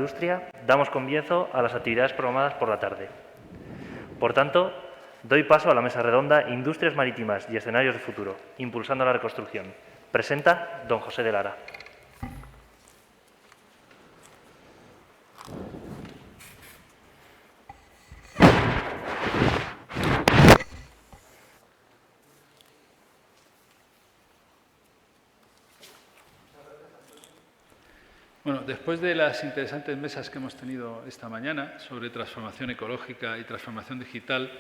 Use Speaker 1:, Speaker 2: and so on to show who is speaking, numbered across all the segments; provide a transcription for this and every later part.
Speaker 1: Industria, damos comienzo a las actividades programadas por la tarde. Por tanto, doy paso a la mesa redonda Industrias Marítimas y Escenarios de Futuro, impulsando la reconstrucción. Presenta don José de Lara.
Speaker 2: Bueno, después de las interesantes mesas que hemos tenido esta mañana sobre transformación ecológica y transformación digital,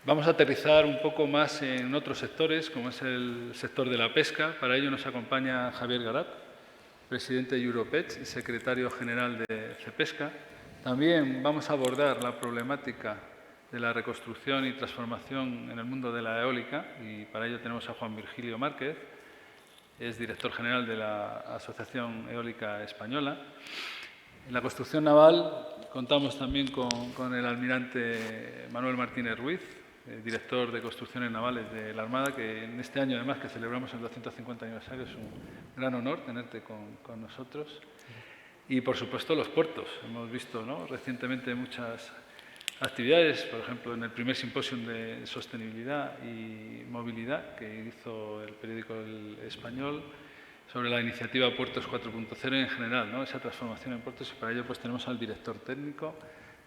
Speaker 2: vamos a aterrizar un poco más en otros sectores, como es el sector de la pesca. Para ello nos acompaña Javier Garat, presidente de Europech y secretario general de Cepesca. También vamos a abordar la problemática de la reconstrucción y transformación en el mundo de la eólica, y para ello tenemos a Juan Virgilio Márquez, es director general de la Asociación Eólica Española. En la construcción naval contamos también con el almirante Manuel Martínez Ruiz, director de construcciones navales de la Armada, que en este año, además, que celebramos el 250 aniversario, es un gran honor tenerte con nosotros. Y, por supuesto, los puertos. Hemos visto, ¿no?, recientemente muchas actividades, por ejemplo, en el primer simposio de sostenibilidad y movilidad que hizo el periódico El Español sobre la iniciativa Puertos 4.0 en general, ¿no?, esa transformación en puertos, y para ello pues tenemos al director técnico,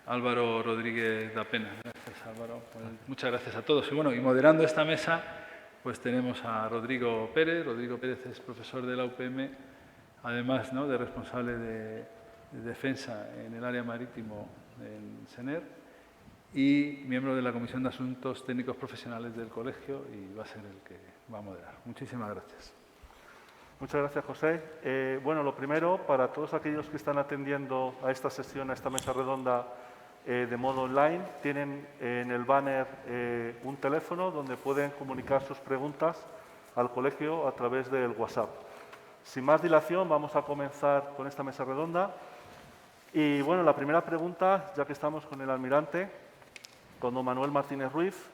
Speaker 2: Álvaro Rodríguez da Pena. Gracias, Álvaro. Pues, muchas gracias a todos. Y bueno, y moderando esta mesa, pues tenemos a Rodrigo Pérez. Rodrigo Pérez es profesor de la UPM, además, ¿no?, de responsable de defensa en el área marítimo en SENER, y miembro de la Comisión de Asuntos Técnicos Profesionales del Colegio, y va a ser el que va a moderar. Muchísimas gracias.
Speaker 3: Muchas gracias, José. Bueno, lo primero, para todos aquellos que están atendiendo a esta sesión, a esta mesa redonda de modo online, tienen en el banner un teléfono donde pueden comunicar sus preguntas al colegio a través del WhatsApp. Sin más dilación, vamos a comenzar con esta mesa redonda. Y bueno, la primera pregunta, ya que estamos con el almirante, con don Manuel Martínez Ruiz,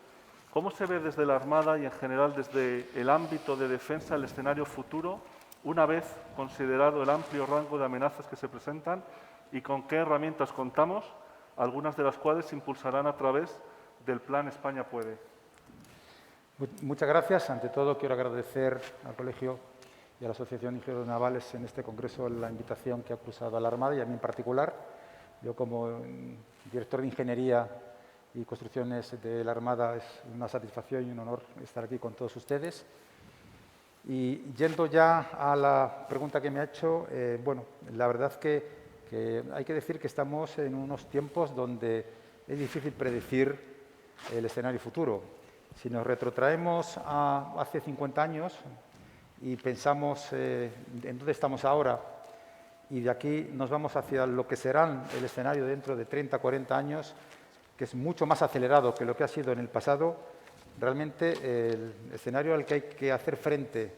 Speaker 3: ¿cómo se ve desde la Armada y en general desde el ámbito de defensa el escenario futuro, una vez considerado el amplio rango de amenazas que se presentan, y con qué herramientas contamos, algunas de las cuales se impulsarán a través del Plan España Puede?
Speaker 4: Muchas gracias. Ante todo, quiero agradecer al Colegio y a la Asociación de Ingenieros Navales en este congreso la invitación que ha cruzado a la Armada y a mí en particular. Yo, como director de Ingeniería y Construcciones de la Armada, es una satisfacción y un honor estar aquí con todos ustedes. Y yendo ya a la pregunta que me ha hecho, bueno, la verdad que hay que decir que estamos en unos tiempos donde es difícil predecir el escenario futuro. Si nos retrotraemos a hace 50 años y pensamos en dónde estamos ahora, y de aquí nos vamos hacia lo que será el escenario dentro de 30, 40 años, que es mucho más acelerado que lo que ha sido en el pasado, realmente el escenario al que hay que hacer frente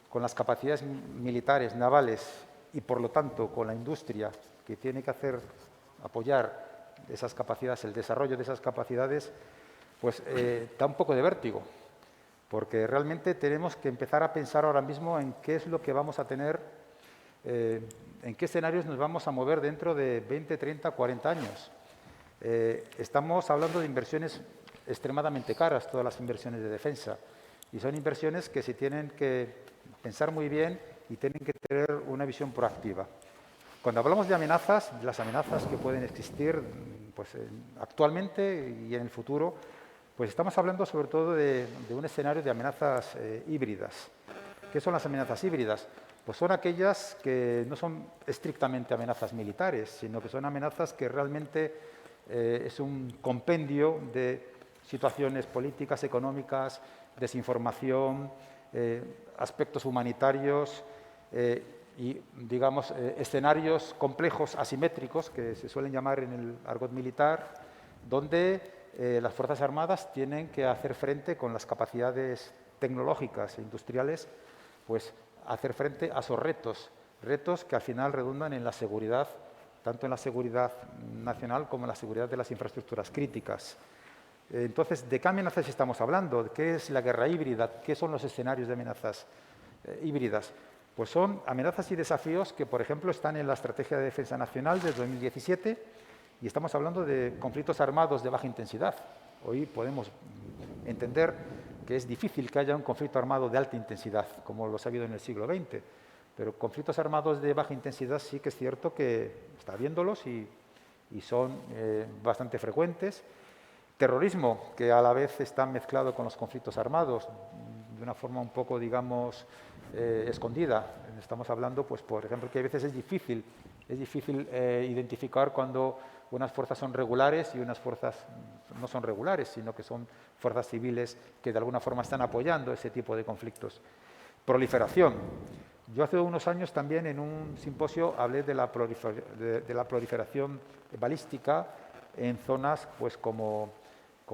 Speaker 4: con las capacidades militares, navales, y por lo tanto con la industria que tiene que apoyar esas capacidades, el desarrollo de esas capacidades, pues da un poco de vértigo, porque realmente tenemos que empezar a pensar ahora mismo en qué es lo que vamos a tener, en qué escenarios nos vamos a mover dentro de 20, 30, 40 años. Estamos hablando de inversiones extremadamente caras, todas las inversiones de defensa, y son inversiones que se tienen que pensar muy bien y tienen que tener una visión proactiva. Cuando hablamos de amenazas, las amenazas que pueden existir pues, actualmente y en el futuro, pues estamos hablando sobre todo de un escenario de amenazas híbridas. ¿Qué son las amenazas híbridas? Pues son aquellas que no son estrictamente amenazas militares, sino que son amenazas que realmente es un compendio de situaciones políticas, económicas, desinformación, aspectos humanitarios y, digamos, escenarios complejos asimétricos, que se suelen llamar en el argot militar, donde las Fuerzas Armadas tienen que hacer frente con las capacidades tecnológicas e industriales, pues hacer frente a esos retos que al final redundan en la seguridad, tanto en la seguridad nacional como en la seguridad de las infraestructuras críticas. Entonces, ¿de qué amenazas estamos hablando? ¿Qué es la guerra híbrida? ¿Qué son los escenarios de amenazas híbridas? Pues son amenazas y desafíos que, por ejemplo, están en la Estrategia de Defensa Nacional de 2017 y estamos hablando de conflictos armados de baja intensidad. Hoy podemos entender que es difícil que haya un conflicto armado de alta intensidad, como los ha habido en el siglo XX, pero conflictos armados de baja intensidad sí que es cierto que está habiéndolos y son bastante frecuentes. Terrorismo, que a la vez está mezclado con los conflictos armados, de una forma un poco, digamos, escondida. Estamos hablando, pues, por ejemplo, que a veces es difícil identificar cuando unas fuerzas son regulares y unas fuerzas no son regulares, sino que son fuerzas civiles que de alguna forma están apoyando ese tipo de conflictos. Proliferación. Yo hace unos años también en un simposio hablé de la proliferación balística en zonas, pues, como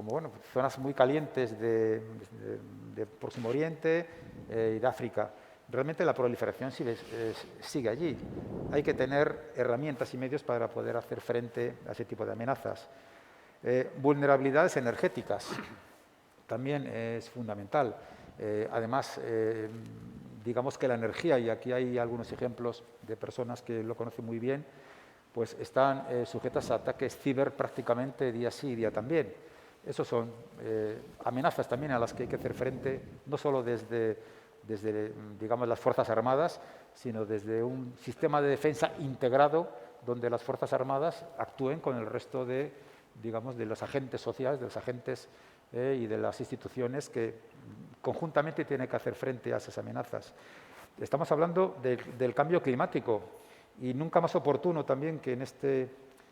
Speaker 4: bueno, zonas muy calientes de Próximo Oriente y de África. Realmente la proliferación sigue allí. Hay que tener herramientas y medios para poder hacer frente a ese tipo de amenazas. Vulnerabilidades energéticas también es fundamental. Además, digamos que la energía, y aquí hay algunos ejemplos de personas que lo conocen muy bien, pues están sujetas a ataques ciber prácticamente día sí y día también. Esas son amenazas también a las que hay que hacer frente, no solo desde digamos, las Fuerzas Armadas, sino desde un sistema de defensa integrado donde las Fuerzas Armadas actúen con el resto de, digamos, de los agentes sociales, de los agentes y de las instituciones que conjuntamente tienen que hacer frente a esas amenazas. Estamos hablando del cambio climático y nunca más oportuno también que en este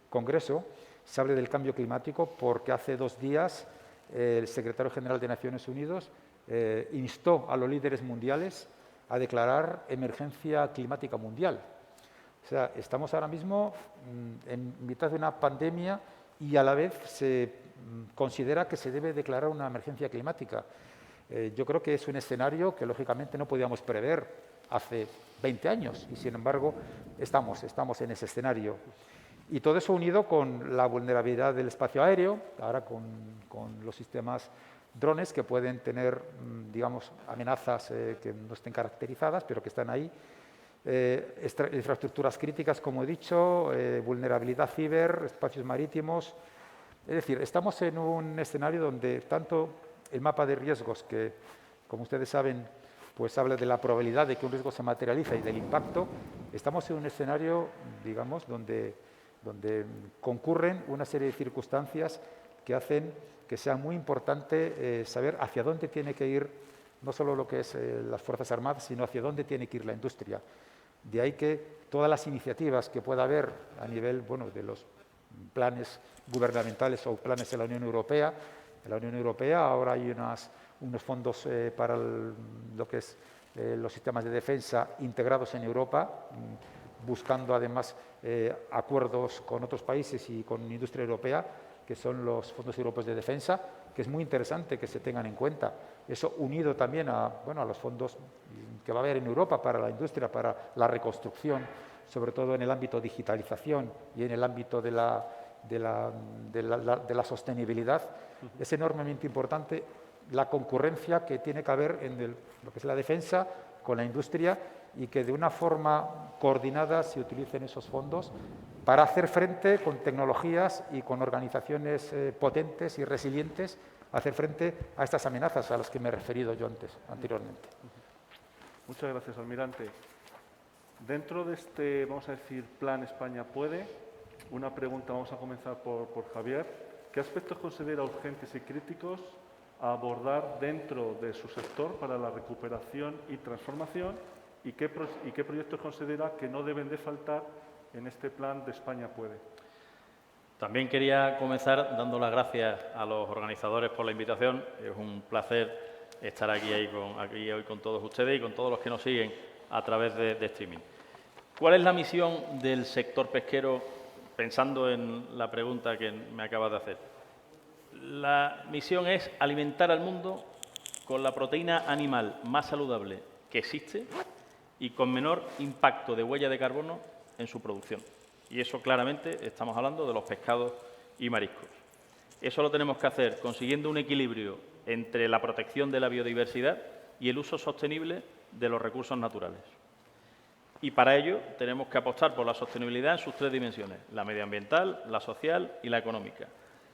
Speaker 4: Congreso se hable del cambio climático, porque hace 2 días el secretario general de Naciones Unidas instó a los líderes mundiales a declarar emergencia climática mundial. O sea, estamos ahora mismo en mitad de una pandemia y a la vez se considera que se debe declarar una emergencia climática. Yo creo que es un escenario que lógicamente no podíamos prever hace 20 años y sin embargo estamos en ese escenario. Y todo eso unido con la vulnerabilidad del espacio aéreo, ahora con los sistemas drones que pueden tener, digamos, amenazas que no estén caracterizadas, pero que están ahí. Infraestructuras críticas, como he dicho, vulnerabilidad ciber, espacios marítimos. Es decir, estamos en un escenario donde tanto el mapa de riesgos, que, como ustedes saben, pues habla de la probabilidad de que un riesgo se materializa y del impacto, estamos en un escenario, digamos, donde concurren una serie de circunstancias que hacen que sea muy importante saber hacia dónde tiene que ir no solo lo que es las Fuerzas Armadas, sino hacia dónde tiene que ir la industria. De ahí que todas las iniciativas que pueda haber a nivel, bueno, de los planes gubernamentales o planes de la Unión Europea. En la Unión Europea ahora hay unos fondos para lo que es los sistemas de defensa integrados en Europa, buscando además acuerdos con otros países y con industria europea, que son los fondos europeos de defensa, que es muy interesante que se tengan en cuenta. Eso unido también a los fondos que va a haber en Europa para la industria, para la reconstrucción, sobre todo en el ámbito de digitalización y en el ámbito de la sostenibilidad. Es enormemente importante la concurrencia que tiene que haber en lo que es la defensa con la industria y que de una forma coordinada se utilicen esos fondos para hacer frente con tecnologías y con organizaciones potentes y resilientes, hacer frente a estas amenazas a las que me he referido yo anteriormente.
Speaker 3: Muchas gracias, almirante. Dentro de este, vamos a decir, Plan España Puede, una pregunta, vamos a comenzar por Javier. ¿Qué aspectos considera urgentes y críticos a abordar dentro de su sector para la recuperación y transformación y qué proyectos considera que no deben de faltar en este plan de España Puede?
Speaker 5: También quería comenzar dando las gracias a los organizadores por la invitación. Es un placer estar aquí hoy con todos ustedes y con todos los que nos siguen a través de streaming. ¿Cuál es la misión del sector pesquero, pensando en la pregunta que me acabas de hacer? La misión es alimentar al mundo con la proteína animal más saludable que existe y con menor impacto de huella de carbono en su producción. Y eso claramente estamos hablando de los pescados y mariscos. Eso lo tenemos que hacer consiguiendo un equilibrio entre la protección de la biodiversidad y el uso sostenible de los recursos naturales. Y para ello tenemos que apostar por la sostenibilidad en sus tres dimensiones, la medioambiental, la social y la económica.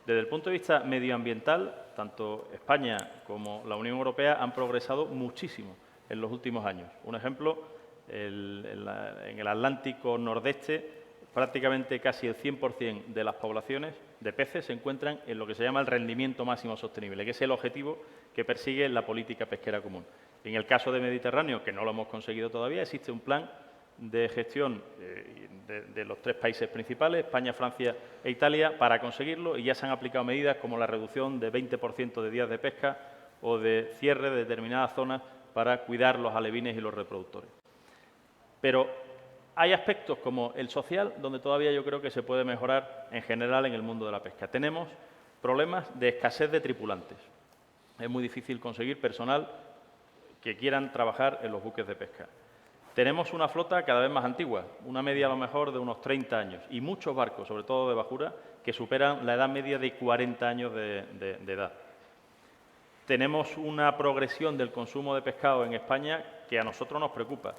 Speaker 5: Desde el punto de vista medioambiental, tanto España como la Unión Europea han progresado muchísimo en los últimos años. Un ejemplo, en el Atlántico nordeste, prácticamente casi el 100% de las poblaciones de peces se encuentran en lo que se llama el rendimiento máximo sostenible, que es el objetivo que persigue la política pesquera común. En el caso de Mediterráneo, que no lo hemos conseguido todavía, existe un plan de gestión de los tres países principales, España, Francia e Italia, para conseguirlo, y ya se han aplicado medidas como la reducción de 20% de días de pesca o de cierre de determinadas zonas para cuidar los alevines y los reproductores. Pero hay aspectos como el social, donde todavía yo creo que se puede mejorar en general en el mundo de la pesca. Tenemos problemas de escasez de tripulantes. Es muy difícil conseguir personal que quieran trabajar en los buques de pesca. Tenemos una flota cada vez más antigua, una media a lo mejor de unos 30 años, y muchos barcos, sobre todo de bajura, que superan la edad media de 40 años de edad. Tenemos una progresión del consumo de pescado en España que a nosotros nos preocupa.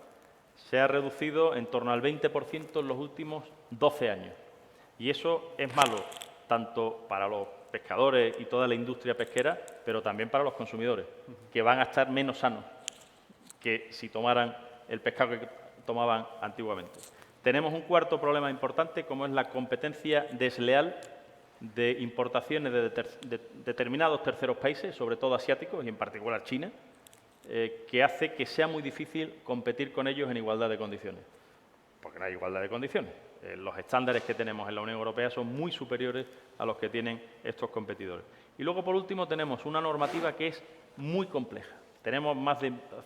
Speaker 5: Se ha reducido en torno al 20% en los últimos 12 años. Y eso es malo, tanto para los pescadores y toda la industria pesquera, pero también para los consumidores, que van a estar menos sanos que si tomaran el pescado que tomaban antiguamente. Tenemos un cuarto problema importante, como es la competencia desleal de importaciones de determinados terceros países, sobre todo asiáticos y en particular China, que hace que sea muy difícil competir con ellos en igualdad de condiciones, porque no hay igualdad de condiciones. Los estándares que tenemos en la Unión Europea son muy superiores a los que tienen estos competidores. Y luego, por último, tenemos una normativa que es muy compleja. Tenemos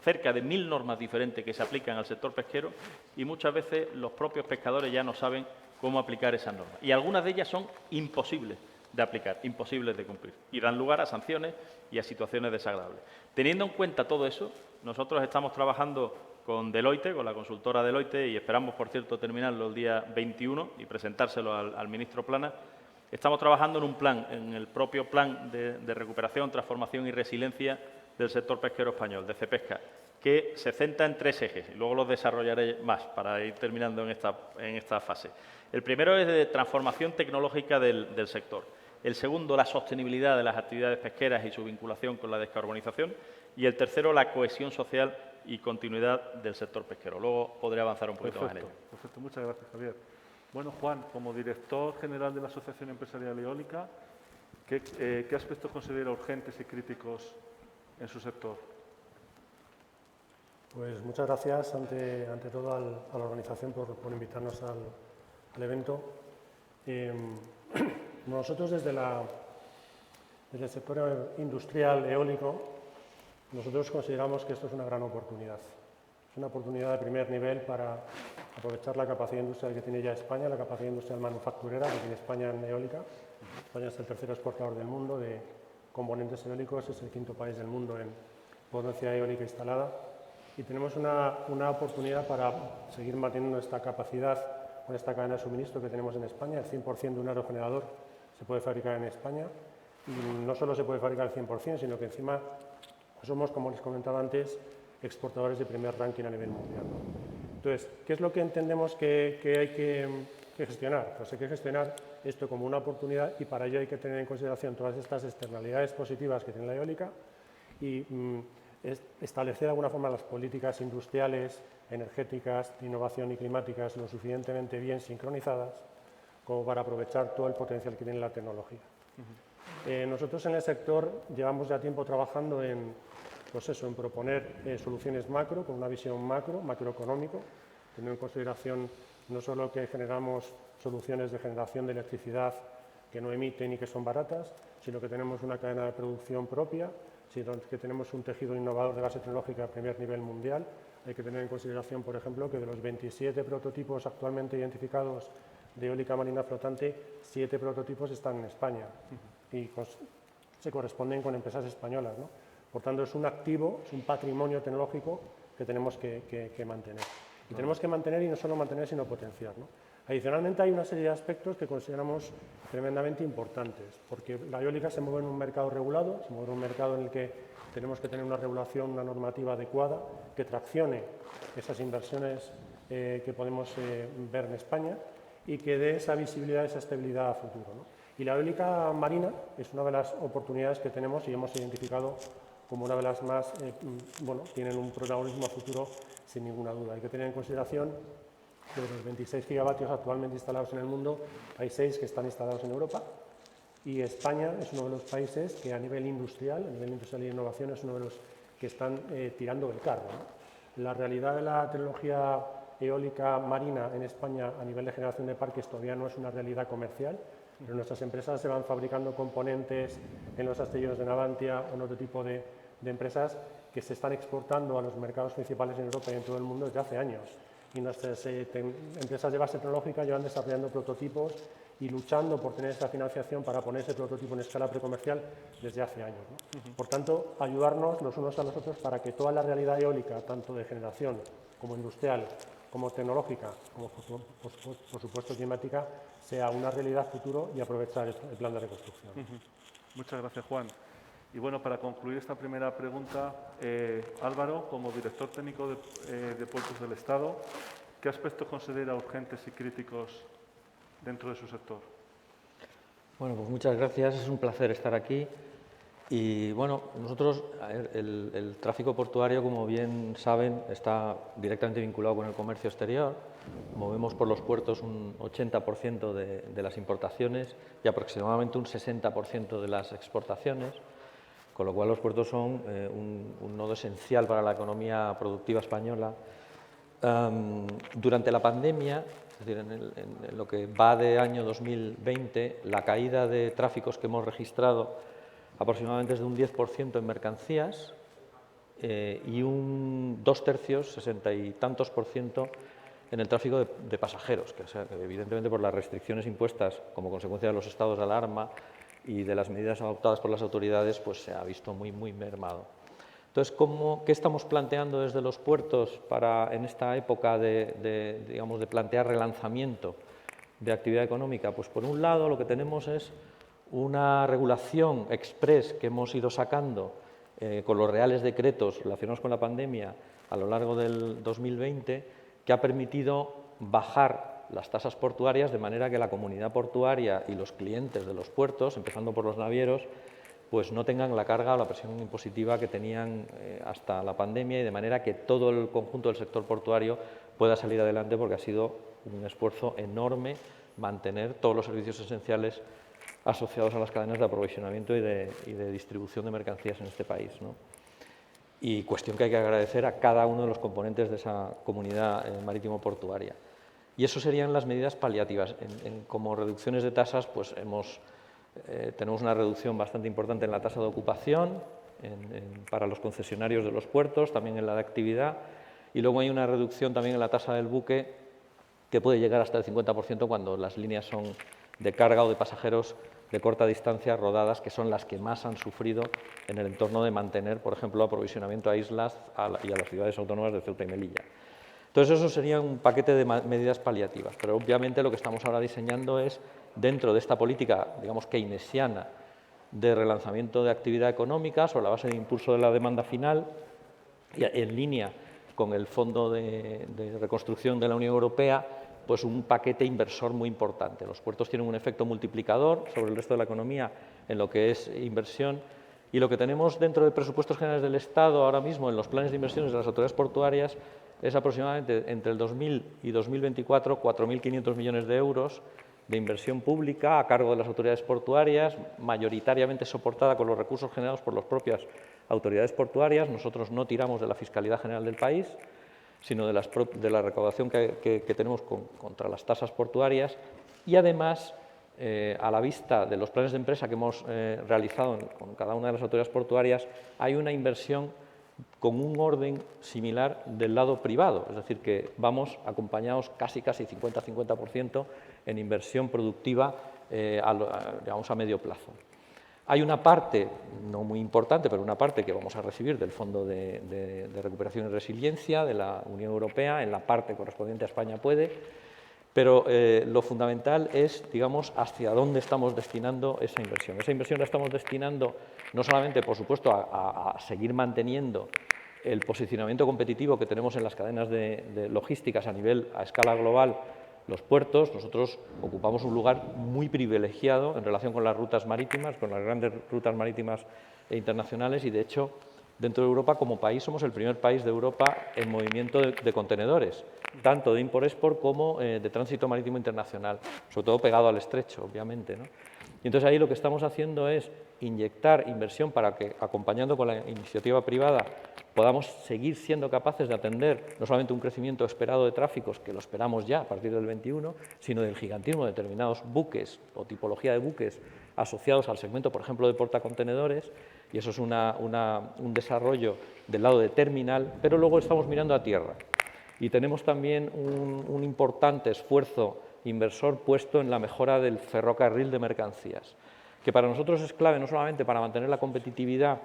Speaker 5: cerca de 1000 normas diferentes que se aplican al sector pesquero y muchas veces los propios pescadores ya no saben cómo aplicar esas normas. Y algunas de ellas son imposibles de aplicar, imposibles de cumplir, y dan lugar a sanciones y a situaciones desagradables. Teniendo en cuenta todo eso, nosotros estamos trabajando con Deloitte, con la consultora Deloitte, y esperamos, por cierto, terminarlo el día 21 y presentárselo al ministro Planas. Estamos trabajando en un plan, en el propio plan de recuperación, transformación y resiliencia del sector pesquero español, de Cepesca, que se centra en 3 ejes, y luego los desarrollaré más para ir terminando en esta fase. El primero es de transformación tecnológica del sector. El segundo, la sostenibilidad de las actividades pesqueras y su vinculación con la descarbonización. Y el tercero, la cohesión social y continuidad del sector pesquero. Luego podré avanzar un poquito más en ello.
Speaker 3: Perfecto, muchas gracias, Javier. Bueno, Juan, como director general de la Asociación Empresarial Eólica, ¿qué aspectos considera urgentes y críticos en su sector?
Speaker 6: Pues muchas gracias ante todo a la organización por invitarnos al evento. Nosotros desde el sector industrial eólico, nosotros consideramos que esto es una gran oportunidad. Es una oportunidad de primer nivel para aprovechar la capacidad industrial que tiene ya España, la capacidad industrial manufacturera que tiene España en eólica. España es el tercer exportador del mundo de componentes eólicos, es el 5º país del mundo en potencia eólica instalada. Y tenemos una oportunidad para seguir manteniendo esta capacidad con esta cadena de suministro que tenemos en España. El 100% de un aerogenerador se puede fabricar en España. Y no solo se puede fabricar el 100%, sino que encima somos, como les comentaba antes, exportadores de primer ranking a nivel mundial. Entonces, ¿qué es lo que entendemos que hay que gestionar? Pues hay que gestionar esto como una oportunidad y para ello hay que tener en consideración todas estas externalidades positivas que tiene la eólica y establecer de alguna forma las políticas industriales, energéticas, de innovación y climáticas lo suficientemente bien sincronizadas como para aprovechar todo el potencial que tiene la tecnología. Nosotros en el sector llevamos ya tiempo trabajando en proponer soluciones macro, con una visión macroeconómico, teniendo en consideración no solo que generamos soluciones de generación de electricidad que no emiten y que son baratas, sino que tenemos una cadena de producción propia, sino que tenemos un tejido innovador de base tecnológica a primer nivel mundial. Hay que tener en consideración, por ejemplo, que de los 27 prototipos actualmente identificados de eólica marina flotante, 7 prototipos están en España y se corresponden con empresas españolas, ¿no? Por tanto, es un activo, es un patrimonio tecnológico que tenemos que mantener. Y tenemos que mantener y no solo mantener, sino potenciar, ¿no? Adicionalmente, hay una serie de aspectos que consideramos tremendamente importantes, porque la eólica se mueve en un mercado regulado, se mueve en un mercado en el que tenemos que tener una regulación, una normativa adecuada que traccione esas inversiones que podemos ver en España y que dé esa visibilidad, esa estabilidad a futuro, ¿no? Y la eólica marina es una de las oportunidades que tenemos y hemos identificado como una de las más, tienen un protagonismo a futuro sin ninguna duda. Hay que tener en consideración que de los 26 gigavatios actualmente instalados en el mundo, hay 6 que están instalados en Europa y España es uno de los países que a nivel industrial y innovación es uno de los que están tirando el carro, ¿no? La realidad de la tecnología eólica marina en España a nivel de generación de parques todavía no es una realidad comercial, pero nuestras empresas se van fabricando componentes en los astilleros de Navantia o en otro tipo de empresas que se están exportando a los mercados principales en Europa y en todo el mundo desde hace años. Y nuestras empresas de base tecnológica llevan desarrollando prototipos y luchando por tener esta financiación para poner ese prototipo en escala precomercial desde hace años, ¿no? Por tanto, ayudarnos los unos a los otros para que toda la realidad eólica, tanto de generación como industrial, como tecnológica, como por supuesto climática, sea una realidad futuro y aprovechar el plan de reconstrucción.
Speaker 3: Muchas gracias, Juan. Y bueno, para concluir esta primera pregunta, Álvaro, como director técnico de Puertos del Estado, ¿qué aspectos considera urgentes y críticos dentro de su sector?
Speaker 7: Bueno, pues muchas gracias. Es un placer estar aquí. Y bueno, nosotros, el tráfico portuario, como bien saben, está directamente vinculado con el comercio exterior. Movemos por los puertos un 80% de las importaciones y aproximadamente un 60% de las exportaciones, con lo cual los puertos son un nodo esencial para la economía productiva española. Durante la pandemia, es decir, en lo que va de año 2020, la caída de tráficos que hemos registrado aproximadamente es de un 10% en mercancías y un 2/3, 60 y tantos %, en el tráfico de pasajeros, que evidentemente por las restricciones impuestas como consecuencia de los estados de alarma y de las medidas adoptadas por las autoridades, pues se ha visto muy mermado. Entonces, ¿qué estamos planteando desde los puertos en esta época de plantear relanzamiento de actividad económica? Pues por un lado lo que tenemos es una regulación express que hemos ido sacando con los reales decretos relacionados con la pandemia a lo largo del 2020, que ha permitido bajar las tasas portuarias de manera que la comunidad portuaria y los clientes de los puertos, empezando por los navieros, pues no tengan la carga o la presión impositiva que tenían hasta la pandemia, y de manera que todo el conjunto del sector portuario pueda salir adelante, porque ha sido un esfuerzo enorme mantener todos los servicios esenciales asociados a las cadenas de aprovisionamiento y de distribución de mercancías en este país, ¿no? Y cuestión que hay que agradecer a cada uno de los componentes de esa comunidad marítimo-portuaria. Y eso serían las medidas paliativas. Como reducciones de tasas, pues tenemos una reducción bastante importante en la tasa de ocupación para los concesionarios de los puertos, también en la de actividad, y luego hay una reducción también en la tasa del buque que puede llegar hasta el 50% cuando las líneas son de carga o de pasajeros de corta distancia rodadas, que son las que más han sufrido en el entorno de mantener, por ejemplo, aprovisionamiento a islas y a las ciudades autónomas de Ceuta y Melilla. Entonces, eso sería un paquete de medidas paliativas, pero obviamente lo que estamos ahora diseñando es, dentro de esta política, digamos, keynesiana de relanzamiento de actividad económica sobre la base de impulso de la demanda final, y en línea con el Fondo de Reconstrucción de la Unión Europea, pues un paquete inversor muy importante. Los puertos tienen un efecto multiplicador sobre el resto de la economía en lo que es inversión, y lo que tenemos dentro de presupuestos generales del Estado ahora mismo en los planes de inversiones de las autoridades portuarias es aproximadamente entre el 2000 y 2024 4.500 millones de euros de inversión pública a cargo de las autoridades portuarias, mayoritariamente soportada con los recursos generados por las propias autoridades portuarias. Nosotros no tiramos de la Fiscalidad General del país, sino de la recaudación que tenemos contra las tasas portuarias, y además, a la vista de los planes de empresa que hemos realizado con cada una de las autoridades portuarias, hay una inversión con un orden similar del lado privado, es decir, que vamos acompañados casi 50-50% en inversión productiva, digamos, a medio plazo. Hay una parte, no muy importante, pero una parte que vamos a recibir del Fondo de Recuperación y Resiliencia de la Unión Europea, en la parte correspondiente a España puede, pero lo fundamental es, digamos, hacia dónde estamos destinando esa inversión. Esa inversión la estamos destinando no solamente, por supuesto, a seguir manteniendo el posicionamiento competitivo que tenemos en las cadenas de logísticas a escala global, los puertos, nosotros ocupamos un lugar muy privilegiado en relación con las rutas marítimas, con las grandes rutas marítimas e internacionales y, de hecho, dentro de Europa, como país, somos el primer país de Europa en movimiento de contenedores, tanto de import-export como de tránsito marítimo internacional, sobre todo pegado al estrecho, obviamente, ¿no? Y entonces ahí lo que estamos haciendo es inyectar inversión para que, acompañando con la iniciativa privada, podamos seguir siendo capaces de atender no solamente un crecimiento esperado de tráficos, que lo esperamos ya a partir del 21, sino del gigantismo de determinados buques o tipología de buques asociados al segmento, por ejemplo, de portacontenedores, y eso es un desarrollo del lado de terminal, pero luego estamos mirando a tierra. Y tenemos también un importante esfuerzo inversor puesto en la mejora del ferrocarril de mercancías, que para nosotros es clave no solamente para mantener la competitividad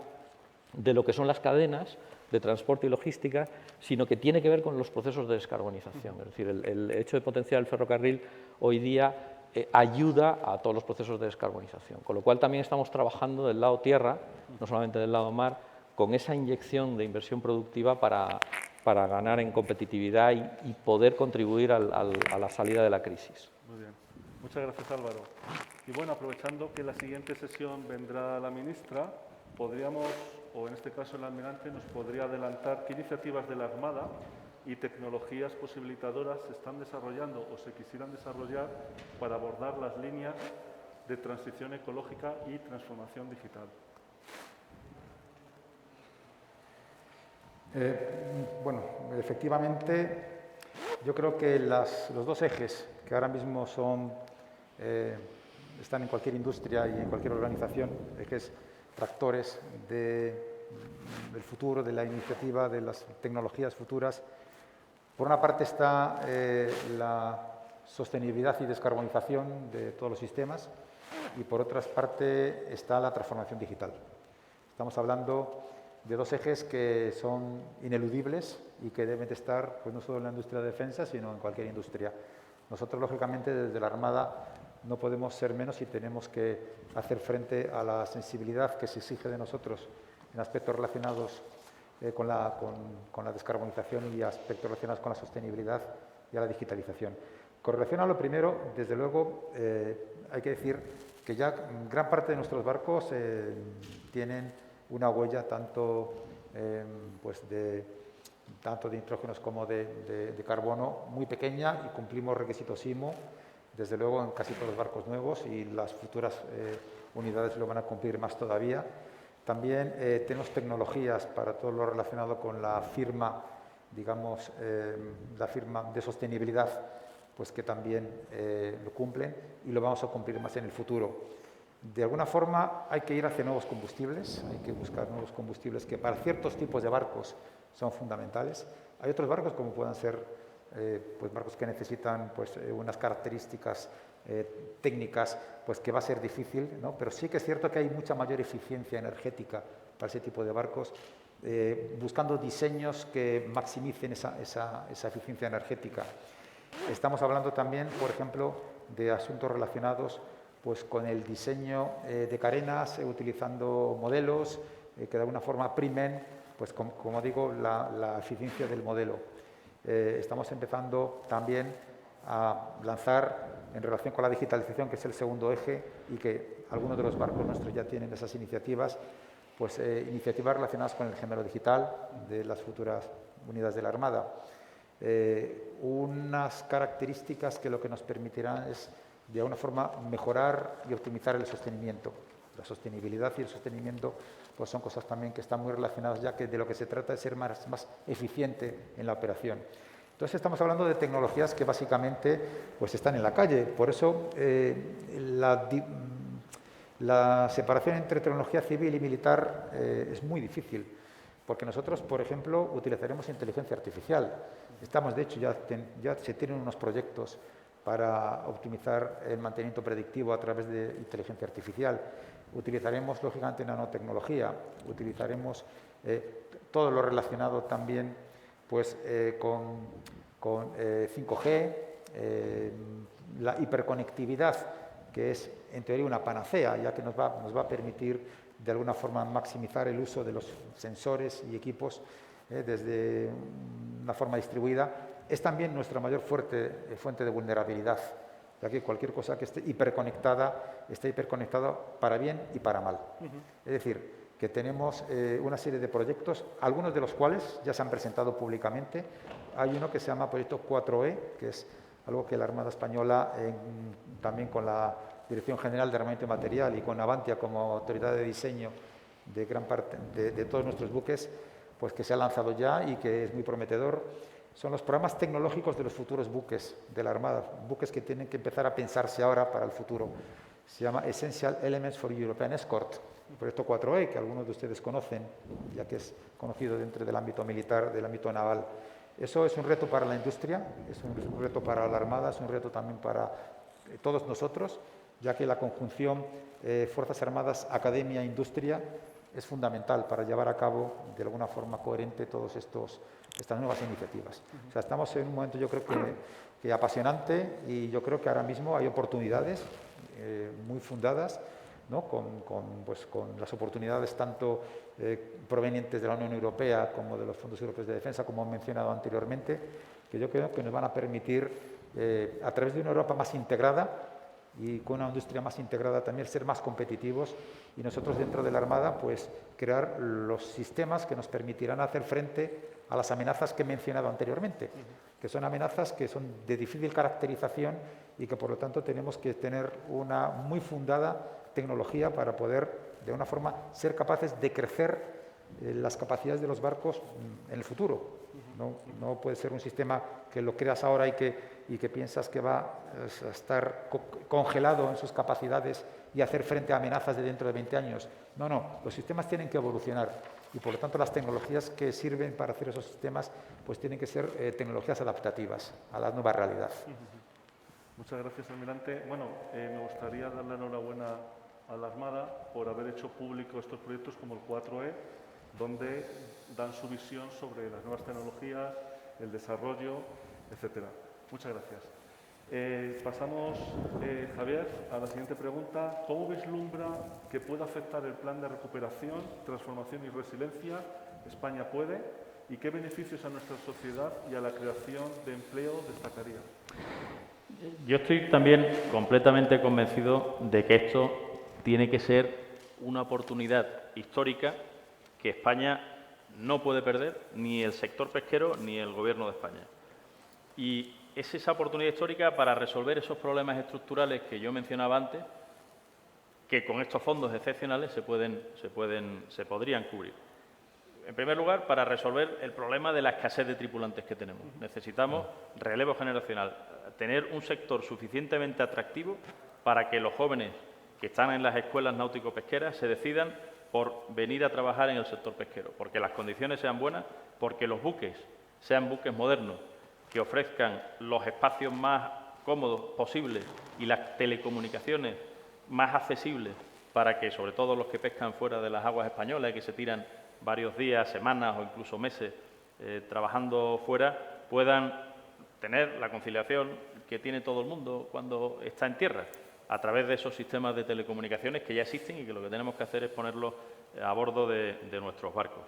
Speaker 7: de lo que son las cadenas de transporte y logística, sino que tiene que ver con los procesos de descarbonización. Es decir, el hecho de potenciar el ferrocarril hoy día ayuda a todos los procesos de descarbonización, con lo cual también estamos trabajando del lado tierra, no solamente del lado mar, con esa inyección de inversión productiva para ganar en competitividad y poder contribuir a la salida de la crisis.
Speaker 3: Muy bien. Muchas gracias, Álvaro. Y bueno, aprovechando que la siguiente sesión vendrá la ministra, podríamos, o en este caso el almirante, nos podría adelantar qué iniciativas de la Armada y tecnologías posibilitadoras se están desarrollando o se quisieran desarrollar para abordar las líneas de transición ecológica y transformación digital.
Speaker 4: Bueno, efectivamente, yo creo que los dos ejes que ahora mismo están en cualquier industria y en cualquier organización, ejes tractores del futuro, de la iniciativa, de las tecnologías futuras. Por una parte está la sostenibilidad y descarbonización de todos los sistemas y por otra parte está la transformación digital. Estamos hablando de dos ejes que son ineludibles y que deben de estar pues, no solo en la industria de defensa, sino en cualquier industria. Nosotros, lógicamente, desde la Armada no podemos ser menos y tenemos que hacer frente a la sensibilidad que se exige de nosotros en aspectos relacionados con la descarbonización y aspectos relacionados con la sostenibilidad y a la digitalización. Con relación a lo primero, desde luego, hay que decir que ya gran parte de nuestros barcos tienen una huella tanto de nitrógenos como de carbono muy pequeña y cumplimos requisitos IMO, desde luego en casi todos los barcos nuevos y las futuras unidades lo van a cumplir más todavía. También tenemos tecnologías para todo lo relacionado con la firma, digamos, la firma de sostenibilidad, pues que también lo cumplen y lo vamos a cumplir más en el futuro. De alguna forma hay que ir hacia nuevos combustibles, hay que buscar nuevos combustibles que para ciertos tipos de barcos son fundamentales. Hay otros barcos como puedan ser pues barcos que necesitan pues, unas características técnicas pues, que va a ser difícil, ¿no? Pero sí que es cierto que hay mucha mayor eficiencia energética para ese tipo de barcos, buscando diseños que maximicen esa eficiencia energética. Estamos hablando también, por ejemplo, de asuntos relacionados pues, con el diseño de carenas, utilizando modelos que de alguna forma primen, pues, como digo, la eficiencia del modelo. Estamos empezando también a lanzar, en relación con la digitalización, que es el segundo eje, y que algunos de los barcos nuestros ya tienen esas iniciativas, pues iniciativas relacionadas con el gemelo digital de las futuras unidades de la Armada. Unas características que lo que nos permitirán es, de alguna forma, mejorar y optimizar el sostenimiento. La sostenibilidad y el sostenimiento pues son cosas también que están muy relacionadas, ya que de lo que se trata es ser más eficiente en la operación. Entonces estamos hablando de tecnologías que básicamente pues, están en la calle. Por eso la separación entre tecnología civil y militar es muy difícil, porque nosotros, por ejemplo, utilizaremos inteligencia artificial. Estamos, de hecho, ya se tienen unos proyectos para optimizar el mantenimiento predictivo a través de inteligencia artificial. Utilizaremos, lógicamente, nanotecnología, utilizaremos todo lo relacionado también pues, con 5G, la hiperconectividad, que es, en teoría, una panacea, ya que nos va a permitir, de alguna forma, maximizar el uso de los sensores y equipos desde una forma distribuida, es también nuestra mayor fuente de vulnerabilidad, ya que cualquier cosa que esté hiperconectada para bien y para mal. Es decir, que tenemos una serie de proyectos, algunos de los cuales ya se han presentado públicamente. Hay uno que se llama Proyecto 4E, que es algo que la Armada Española, también con la Dirección General de Armamento y Material y con Avantia como autoridad de diseño de gran parte de todos nuestros buques, pues que se ha lanzado ya y que es muy prometedor. Son los programas tecnológicos de los futuros buques de la Armada, buques que tienen que empezar a pensarse ahora para el futuro. Se llama Essential Elements for European Escort, el proyecto 4E, que algunos de ustedes conocen, ya que es conocido dentro del ámbito militar, del ámbito naval. Eso es un reto para la industria, es un reto para la Armada, es un reto también para todos nosotros, ya que la conjunción Fuerzas Armadas, Academia, Industria es fundamental para llevar a cabo de alguna forma coherente todas estas nuevas iniciativas. O sea, estamos en un momento, yo creo que apasionante, y yo creo que ahora mismo hay oportunidades muy fundadas, ¿no? con las oportunidades tanto provenientes de la Unión Europea como de los fondos europeos de defensa, como he mencionado anteriormente, que yo creo que nos van a permitir, a través de una Europa más integrada y con una industria más integrada, también ser más competitivos, y nosotros dentro de la Armada pues crear los sistemas que nos permitirán hacer frente a las amenazas que he mencionado anteriormente, que son amenazas que son de difícil caracterización y que por lo tanto tenemos que tener una muy fundada tecnología para poder de una forma ser capaces de crecer las capacidades de los barcos en el futuro. No puede ser un sistema que lo creas ahora y que piensas que va a estar congelado en sus capacidades y hacer frente a amenazas de dentro de 20 años. No, los sistemas tienen que evolucionar y por lo tanto las tecnologías que sirven para hacer esos sistemas pues tienen que ser tecnologías adaptativas a la nueva realidad.
Speaker 3: Muchas gracias, almirante. Bueno, me gustaría darle la enhorabuena a la Armada por haber hecho público estos proyectos como el 4E, donde dan su visión sobre las nuevas tecnologías, el desarrollo, etcétera. Muchas gracias. Pasamos, Javier, a la siguiente pregunta. ¿Cómo vislumbra que puede afectar el plan de recuperación, transformación y resiliencia España puede? ¿Y qué beneficios a nuestra sociedad y a la creación de empleo destacaría?
Speaker 5: Yo estoy también completamente convencido de que esto tiene que ser una oportunidad histórica que España no puede perder, ni el sector pesquero ni el Gobierno de España. Y es esa oportunidad histórica para resolver esos problemas estructurales que yo mencionaba antes, que con estos fondos excepcionales se podrían cubrir. En primer lugar, para resolver el problema de la escasez de tripulantes que tenemos. Necesitamos relevo generacional, tener un sector suficientemente atractivo para que los jóvenes que están en las escuelas náutico-pesqueras se decidan por venir a trabajar en el sector pesquero, porque las condiciones sean buenas, porque los buques sean buques modernos, que ofrezcan los espacios más cómodos posibles y las telecomunicaciones más accesibles para que, sobre todo los que pescan fuera de las aguas españolas y que se tiran varios días, semanas o incluso meses trabajando fuera, puedan tener la conciliación que tiene todo el mundo cuando está en tierra, a través de esos sistemas de telecomunicaciones que ya existen y que lo que tenemos que hacer es ponerlos a bordo de nuestros barcos.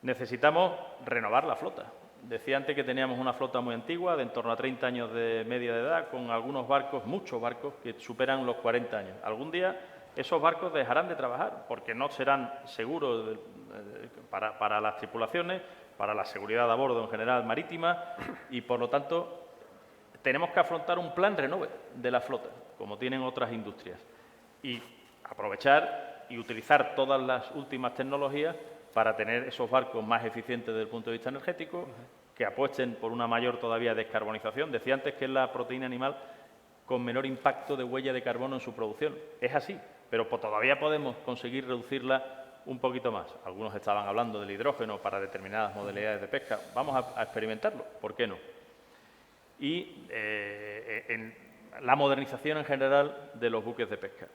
Speaker 5: Necesitamos renovar la flota. Decía antes que teníamos una flota muy antigua, de en torno a 30 años de media de edad, con algunos barcos, muchos barcos, que superan los 40 años. Algún día esos barcos dejarán de trabajar porque no serán seguros para las tripulaciones, para la seguridad a bordo en general marítima y, por lo tanto, tenemos que afrontar un plan renove de la flota, como tienen otras industrias, y aprovechar y utilizar todas las últimas tecnologías para tener esos barcos más eficientes desde el punto de vista energético, que apuesten por una mayor todavía descarbonización. Decía antes que es la proteína animal con menor impacto de huella de carbono en su producción. Es así, pero todavía podemos conseguir reducirla un poquito más. Algunos estaban hablando del hidrógeno para determinadas modalidades de pesca. Vamos a experimentarlo, ¿por qué no? Y en la modernización en general de los buques de pesca.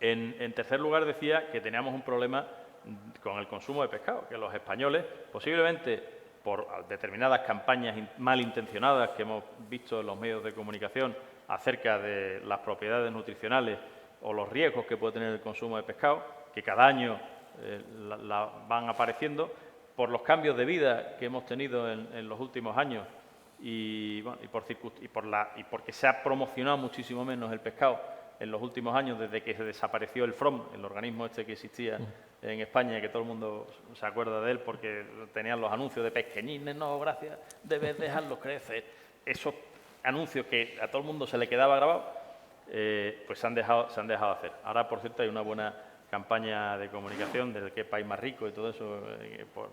Speaker 5: En tercer lugar, decía que teníamos un problema con el consumo de pescado, que los españoles, posiblemente por determinadas campañas malintencionadas que hemos visto en los medios de comunicación acerca de las propiedades nutricionales o los riesgos que puede tener el consumo de pescado, que cada año van apareciendo, por los cambios de vida que hemos tenido en los últimos años y porque se ha promocionado muchísimo menos el pescado en los últimos años desde que se desapareció el FROM, el organismo este que existía en España, que todo el mundo se acuerda de él porque tenían los anuncios de pesqueñines, no, gracias, debes dejarlos crecer. Esos anuncios que a todo el mundo se le quedaba grabado, pues se han dejado de hacer. Ahora, por cierto, hay una buena campaña de comunicación del qué país más rico y todo eso,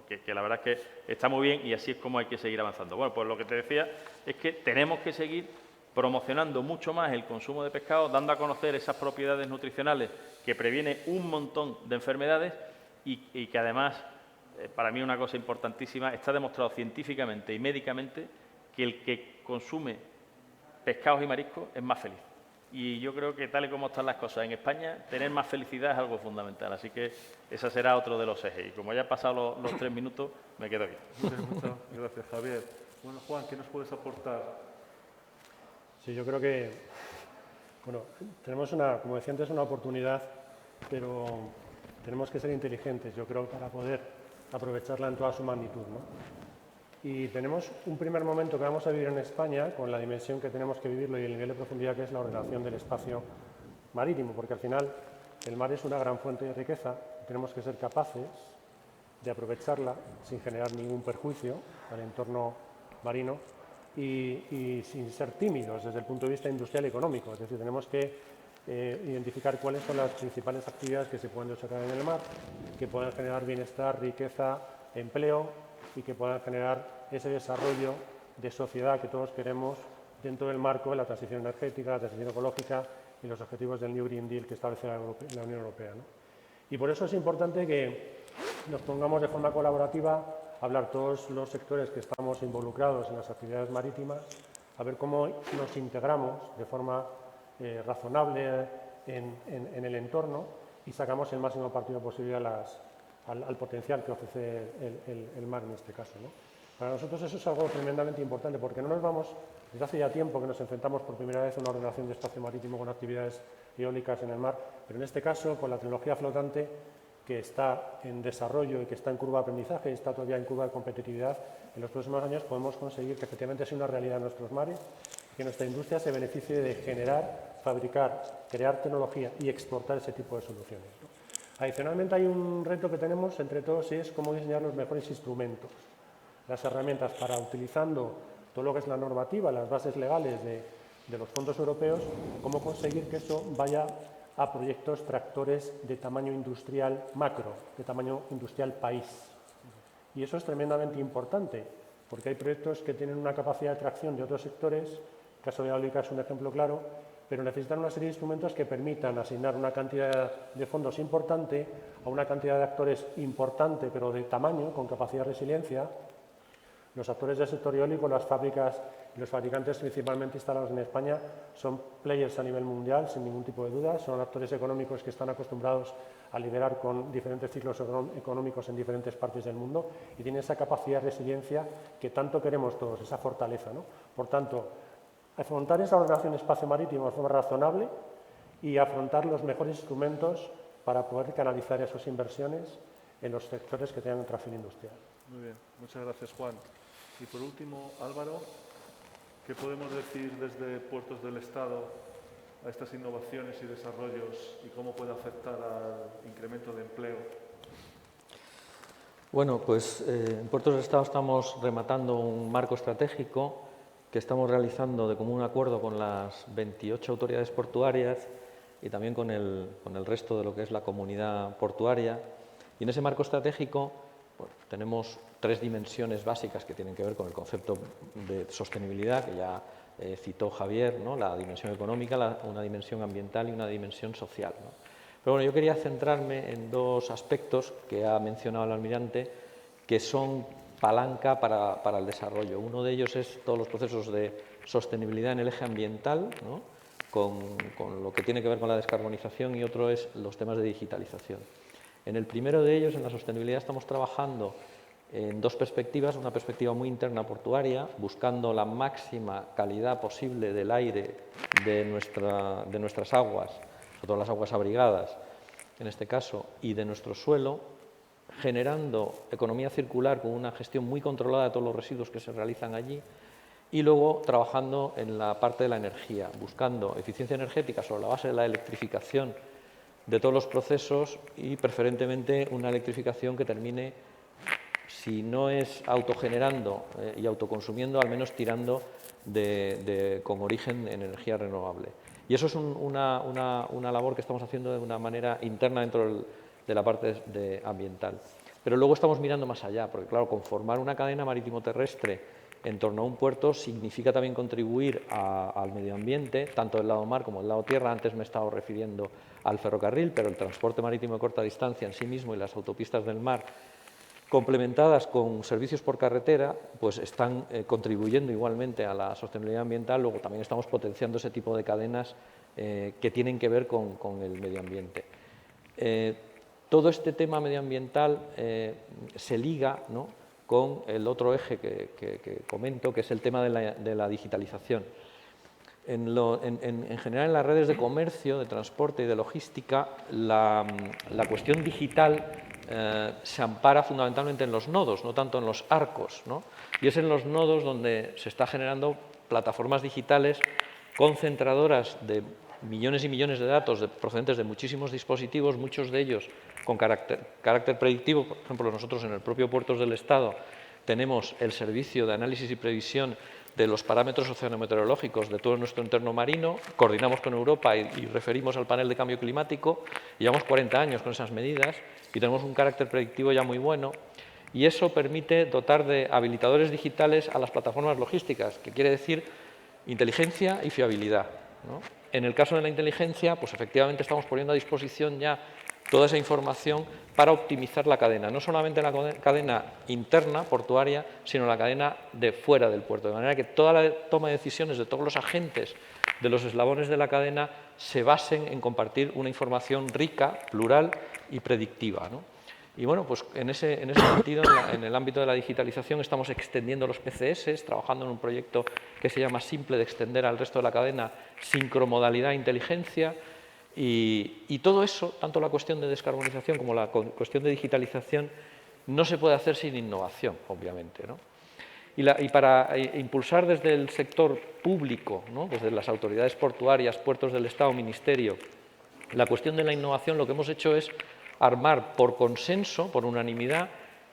Speaker 5: que la verdad es que está muy bien y así es como hay que seguir avanzando. Bueno, pues lo que te decía es que tenemos que seguir promocionando mucho más el consumo de pescado, dando a conocer esas propiedades nutricionales que previene un montón de enfermedades y que además, para mí una cosa importantísima, está demostrado científicamente y médicamente que el que consume pescados y mariscos es más feliz. Y yo creo que tal y como están las cosas en España, tener más felicidad es algo fundamental. Así que ese será otro de los ejes. Y como ya he pasado los 3 minutos, me quedo aquí.
Speaker 3: Muchas gracias, Javier. Bueno, Juan, ¿qué nos puedes aportar?
Speaker 6: Sí, yo creo que, bueno, tenemos como decía antes, una oportunidad, pero tenemos que ser inteligentes, yo creo, para poder aprovecharla en toda su magnitud, ¿no? Y tenemos un primer momento que vamos a vivir en España con la dimensión que tenemos que vivirlo y el nivel de profundidad que es la ordenación del espacio marítimo, porque al final el mar es una gran fuente de riqueza y tenemos que ser capaces de aprovecharla sin generar ningún perjuicio al entorno marino y sin ser tímidos desde el punto de vista industrial y económico. Es decir, tenemos que identificar cuáles son las principales actividades que se pueden desarrollar en el mar, que puedan generar bienestar, riqueza, empleo y que puedan generar ese desarrollo de sociedad que todos queremos dentro del marco de la transición energética, la transición ecológica y los objetivos del New Green Deal que establece la Unión Europea, ¿no? Y por eso es importante que nos pongamos de forma colaborativa a hablar todos los sectores que estamos involucrados en las actividades marítimas, a ver cómo nos integramos de forma razonable en el entorno y sacamos el máximo partido posible al potencial que ofrece el mar en este caso, ¿no? Para nosotros eso es algo tremendamente importante porque no nos vamos, desde hace ya tiempo que nos enfrentamos por primera vez a una ordenación de espacio marítimo con actividades eólicas en el mar, pero en este caso con la tecnología flotante que está en desarrollo y que está en curva de aprendizaje y está todavía en curva de competitividad, en los próximos años podemos conseguir que efectivamente sea una realidad en nuestros mares, que nuestra industria se beneficie de generar, fabricar, crear tecnología y exportar ese tipo de soluciones, ¿no? Adicionalmente hay un reto que tenemos entre todos y es cómo diseñar los mejores instrumentos, las herramientas para, utilizando todo lo que es la normativa, las bases legales de los fondos europeos, cómo conseguir que eso vaya a proyectos tractores de tamaño industrial macro, de tamaño industrial país. Y eso es tremendamente importante, porque hay proyectos que tienen una capacidad de tracción de otros sectores, el caso de eólica es un ejemplo claro, pero necesitan una serie de instrumentos que permitan asignar una cantidad de fondos importante a una cantidad de actores importante, pero de tamaño, con capacidad de resiliencia. Los actores del sector eólico, las fábricas y los fabricantes principalmente instalados en España son players a nivel mundial, sin ningún tipo de duda. Son actores económicos que están acostumbrados a liderar con diferentes ciclos económicos en diferentes partes del mundo y tienen esa capacidad de resiliencia que tanto queremos todos, esa fortaleza, ¿no? Por tanto, afrontar esa ordenación espacio marítimo de forma razonable y afrontar los mejores instrumentos para poder canalizar esas inversiones en los sectores que tengan tracción industrial.
Speaker 3: Muy bien, muchas gracias, Juan. Y por último, Álvaro, ¿qué podemos decir desde Puertos del Estado a estas innovaciones y desarrollos y cómo puede afectar al incremento de empleo?
Speaker 7: Bueno, pues en Puertos del Estado estamos rematando un marco estratégico que estamos realizando de común acuerdo con las 28 autoridades portuarias y también con el resto de lo que es la comunidad portuaria. Y en ese marco estratégico pues, tenemos 3 dimensiones básicas que tienen que ver con el concepto de sostenibilidad, que ya citó Javier, ¿no? La dimensión económica, una dimensión ambiental y una dimensión social, ¿no? Pero bueno, yo quería centrarme en 2 aspectos que ha mencionado el almirante, que son palanca para el desarrollo. Uno de ellos es todos los procesos de sostenibilidad en el eje ambiental, ¿no? con lo que tiene que ver con la descarbonización, y otro es los temas de digitalización. En el primero de ellos, en la sostenibilidad, estamos trabajando en 2 perspectivas. Una perspectiva muy interna portuaria, buscando la máxima calidad posible del aire de nuestras aguas, sobre todo las aguas abrigadas, en este caso, y de nuestro suelo, generando economía circular con una gestión muy controlada de todos los residuos que se realizan allí, y luego trabajando en la parte de la energía, buscando eficiencia energética sobre la base de la electrificación de todos los procesos y preferentemente una electrificación que termine, si no es autogenerando y autoconsumiendo, al menos tirando con origen en energía renovable. Y eso es una labor que estamos haciendo de una manera interna dentro de la parte ambiental. Pero luego estamos mirando más allá, porque claro, conformar una cadena marítimo-terrestre en torno a un puerto significa también contribuir al medio ambiente, tanto del lado mar como del lado tierra. Antes me he estado refiriendo al ferrocarril, pero el transporte marítimo de corta distancia en sí mismo y las autopistas del mar, complementadas con servicios por carretera, pues están contribuyendo igualmente a la sostenibilidad ambiental. Luego también estamos potenciando ese tipo de cadenas que tienen que ver con el medio ambiente. Todo este tema medioambiental se liga, ¿no?, con el otro eje que comento, que es el tema de la digitalización. En general, en las redes de comercio, de transporte y de logística, la cuestión digital se ampara fundamentalmente en los nodos, no tanto en los arcos, ¿no? Y es en los nodos donde se está generando plataformas digitales concentradoras de millones y millones de datos procedentes de muchísimos dispositivos, muchos de ellos con carácter predictivo. Por ejemplo, nosotros en el propio Puertos del Estado tenemos el servicio de análisis y previsión de los parámetros oceanometeorológicos de todo nuestro entorno marino, coordinamos con Europa y referimos al panel de cambio climático, llevamos 40 años con esas medidas y tenemos un carácter predictivo ya muy bueno, y eso permite dotar de habilitadores digitales a las plataformas logísticas, que quiere decir inteligencia y fiabilidad, ¿no? En el caso de la inteligencia, pues efectivamente estamos poniendo a disposición ya toda esa información para optimizar la cadena, no solamente la cadena interna portuaria, sino la cadena de fuera del puerto, de manera que toda la toma de decisiones de todos los agentes de los eslabones de la cadena se basen en compartir una información rica, plural y predictiva, ¿no? Y bueno, pues en ese sentido, en el ámbito de la digitalización, estamos extendiendo los PCS, trabajando en un proyecto que se llama Simple, de extender al resto de la cadena sincromodalidad e inteligencia. Y todo eso, tanto la cuestión de descarbonización como la cuestión de digitalización, no se puede hacer sin innovación, obviamente, ¿no? Y para impulsar desde el sector público, ¿no?, desde las autoridades portuarias, puertos del Estado, Ministerio, la cuestión de la innovación, lo que hemos hecho es armar por consenso, por unanimidad,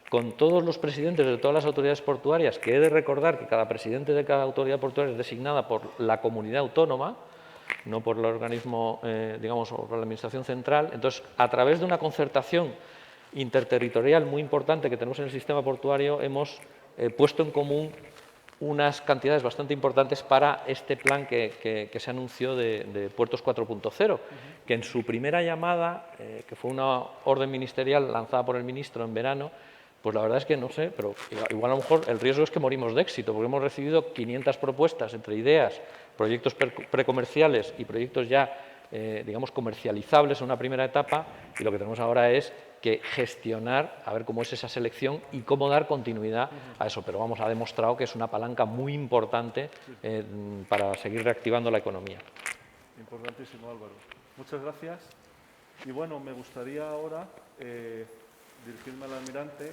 Speaker 7: con todos los presidentes de todas las autoridades portuarias, que he de recordar que cada presidente de cada autoridad portuaria es designada por la comunidad autónoma, no por el organismo, digamos, o por la Administración central. Entonces, a través de una concertación interterritorial muy importante que tenemos en el sistema portuario, hemos puesto en común unas cantidades bastante importantes para este plan que se anunció de Puertos 4.0, que en su primera llamada, que fue una orden ministerial lanzada por el ministro en verano, pues la verdad es que no sé, pero igual a lo mejor el riesgo es que morimos de éxito, porque hemos recibido 500 propuestas entre ideas, proyectos precomerciales y proyectos ya, digamos, comercializables en una primera etapa, y lo que tenemos ahora es que gestionar, a ver cómo es esa selección y cómo dar continuidad a eso. Pero vamos, ha demostrado que es una palanca muy importante para seguir reactivando la economía.
Speaker 3: Importantísimo, Álvaro. Muchas gracias. Y bueno, me gustaría ahora dirigirme al almirante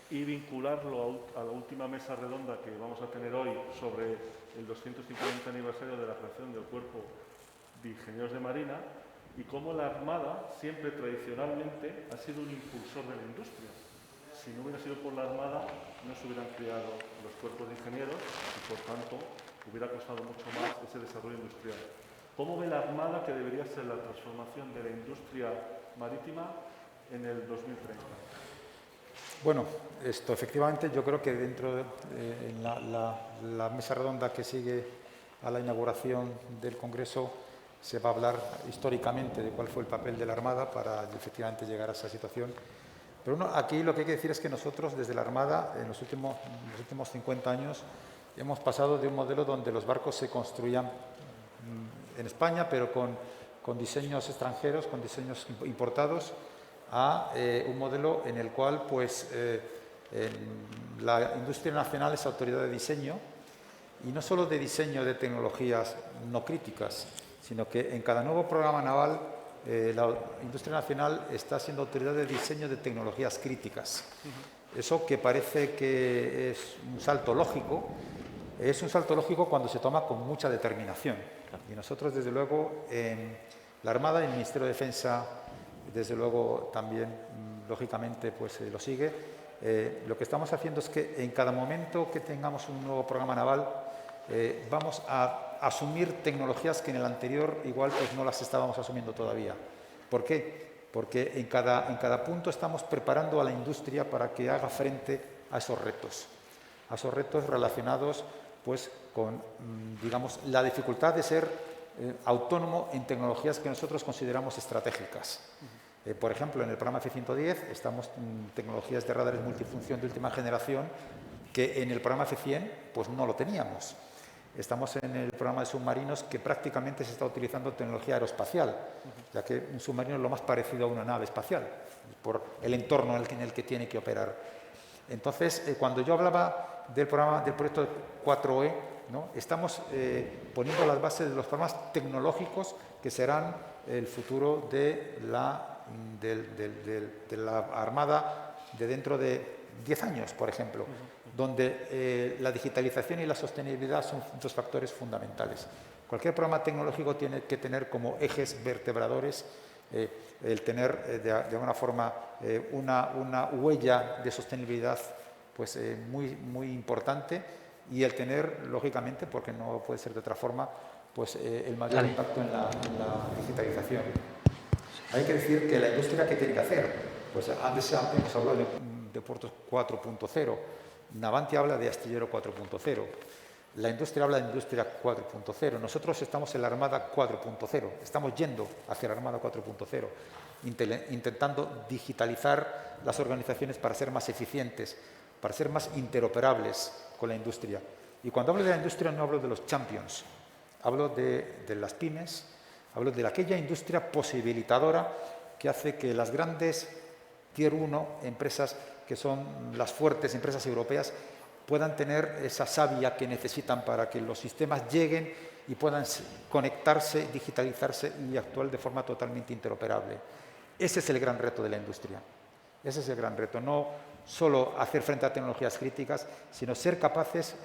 Speaker 3: y vincularlo a la última mesa redonda que vamos a tener hoy sobre el 250 aniversario de la creación del Cuerpo de Ingenieros de Marina, y cómo la Armada siempre tradicionalmente ha sido un impulsor de la industria. Si no hubiera sido por la Armada, no se hubieran creado los cuerpos de ingenieros y, por tanto, hubiera costado mucho más ese desarrollo industrial. ¿Cómo ve la Armada que debería ser la transformación de la industria marítima en el 2030?
Speaker 4: Bueno, esto efectivamente yo creo que dentro de la mesa redonda que sigue a la inauguración del Congreso se va a hablar históricamente de cuál fue el papel de la Armada para efectivamente llegar a esa situación. Pero aquí lo que hay que decir es que nosotros desde la Armada en los últimos 50 años hemos pasado de un modelo donde los barcos se construían en España, pero con diseños extranjeros, con diseños importados, a un modelo en el cual pues, la industria nacional es autoridad de diseño, y no solo de diseño de tecnologías no críticas, sino que en cada nuevo programa naval la industria nacional está siendo autoridad de diseño de tecnologías críticas. Eso que parece que es un salto lógico, es un salto lógico cuando se toma con mucha determinación. Y nosotros, desde luego, en la Armada y el Ministerio de Defensa, desde luego, también, lógicamente, pues lo sigue. Lo que estamos haciendo es que en cada momento que tengamos un nuevo programa naval, vamos a asumir tecnologías que en el anterior igual pues no las estábamos asumiendo todavía. ¿Por qué? Porque en cada punto estamos preparando a la industria para que haga frente a esos retos relacionados pues con, digamos, la dificultad de ser autónomo en tecnologías que nosotros consideramos estratégicas. Por ejemplo, en el programa F-110 estamos en tecnologías de radares multifunción de última generación que en el programa F-100 pues no lo teníamos. Estamos en el programa de submarinos que prácticamente se está utilizando tecnología aeroespacial, ya que un submarino es lo más parecido a una nave espacial, por el entorno en el que tiene que operar. Entonces, cuando yo hablaba del proyecto 4E, ¿no? Estamos poniendo las bases de los programas tecnológicos que serán el futuro de la Armada de dentro de 10 años, por ejemplo, donde la digitalización y la sostenibilidad son dos factores fundamentales. Cualquier programa tecnológico tiene que tener como ejes vertebradores el tener de alguna forma una huella de sostenibilidad pues, muy importante y el tener, lógicamente, porque no puede ser de otra forma, pues, el mayor impacto en la digitalización. Hay que decir que la industria, ¿qué tiene que hacer? Pues antes hemos hablado de puertos 4.0, Navantia habla de astillero 4.0, la industria habla de industria 4.0, nosotros estamos en la Armada 4.0, estamos yendo hacia la Armada 4.0, intentando digitalizar las organizaciones para ser más eficientes, para ser más interoperables con la industria. Y cuando hablo de la industria no hablo de los champions, hablo de las pymes, hablo de aquella industria posibilitadora que hace que las grandes Tier 1, empresas que son las fuertes empresas europeas, puedan tener esa savia que necesitan para que los sistemas lleguen y puedan conectarse, digitalizarse y actuar de forma totalmente interoperable. Ese es el gran reto de la industria. Ese es el gran reto. No solo hacer frente a tecnologías críticas, sino ser capaces,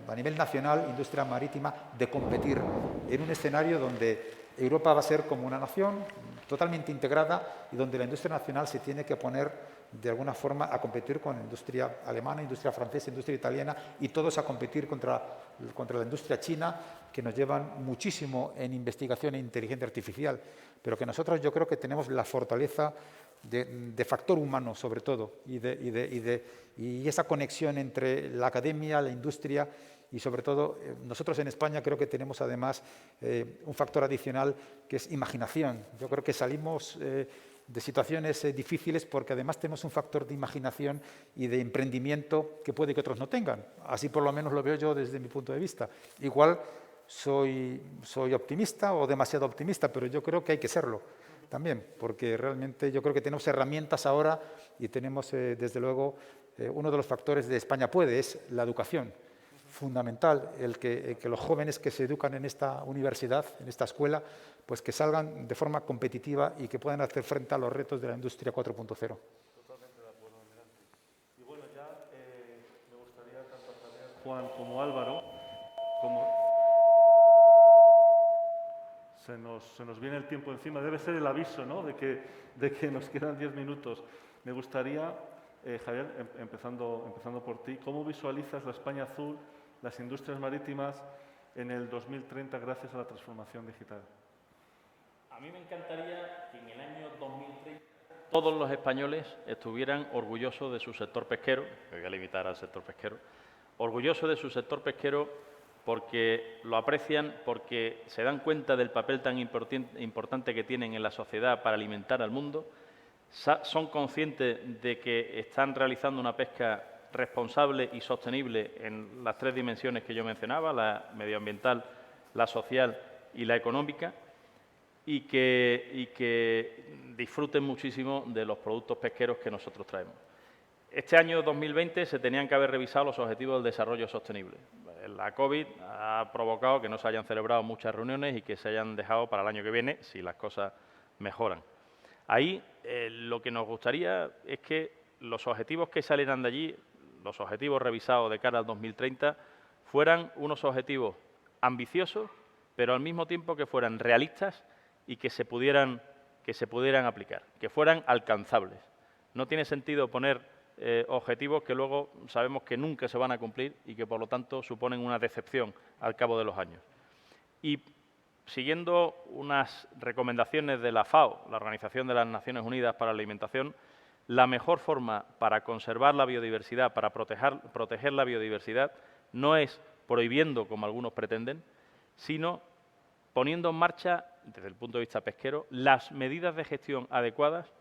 Speaker 4: a nivel nacional, industria marítima, de competir en un escenario donde Europa va a ser como una nación totalmente integrada y donde la industria nacional se tiene que poner de alguna forma a competir con la industria alemana, industria francesa, industria italiana y todos a competir contra la industria china, que nos llevan muchísimo en investigación e inteligencia artificial, pero que nosotros yo creo que tenemos la fortaleza de factor humano sobre todo y esa conexión entre la academia, la industria y sobre todo nosotros en España creo que tenemos además un factor adicional que es imaginación. Yo creo que salimos de situaciones difíciles porque además tenemos un factor de imaginación y de emprendimiento que puede que otros no tengan. Así por lo menos lo veo yo desde mi punto de vista. Igual soy optimista o demasiado optimista, pero yo creo que hay que serlo también, porque realmente yo creo que tenemos herramientas ahora y tenemos desde luego uno de los factores de España puede es la educación. Fundamental el que los jóvenes que se educan en esta universidad, en esta escuela, pues que salgan de forma competitiva y que puedan hacer frente a los retos de la industria 4.0.
Speaker 3: Totalmente de acuerdo, Almirante. Y bueno, ya me gustaría tanto saber, Juan como Álvaro, como se nos viene el tiempo encima, debe ser el aviso, ¿no?, de que nos quedan 10 minutos. Me gustaría, Javier, empezando por ti, ¿cómo visualizas la España azul, las industrias marítimas en el 2030 gracias a la transformación digital?
Speaker 5: A mí me encantaría que en el año 2030 todos los españoles estuvieran orgullosos de su sector pesquero, me voy a limitar al sector pesquero, orgullosos de su sector pesquero porque lo aprecian, porque se dan cuenta del papel tan importante que tienen en la sociedad para alimentar al mundo, son conscientes de que están realizando una pesca responsable y sostenible en las tres dimensiones que yo mencionaba, la medioambiental, la social y la económica, y que disfruten muchísimo de los productos pesqueros que nosotros traemos. Este año 2020 se tenían que haber revisado los objetivos del desarrollo sostenible. La COVID ha provocado que no se hayan celebrado muchas reuniones y que se hayan dejado para el año que viene, si las cosas mejoran. Ahí lo que nos gustaría es que los objetivos que salieran de allí, los objetivos revisados de cara al 2030, fueran unos objetivos ambiciosos, pero al mismo tiempo que fueran realistas y que se pudieran aplicar, que fueran alcanzables. No tiene sentido poner objetivos que luego sabemos que nunca se van a cumplir y que, por lo tanto, suponen una decepción al cabo de los años. Y siguiendo unas recomendaciones de la FAO, la Organización de las Naciones Unidas para la Alimentación, la mejor forma para conservar la biodiversidad, para proteger la biodiversidad, no es prohibiendo, como algunos pretenden, sino poniendo en marcha, desde el punto de vista pesquero, las medidas de gestión adecuadas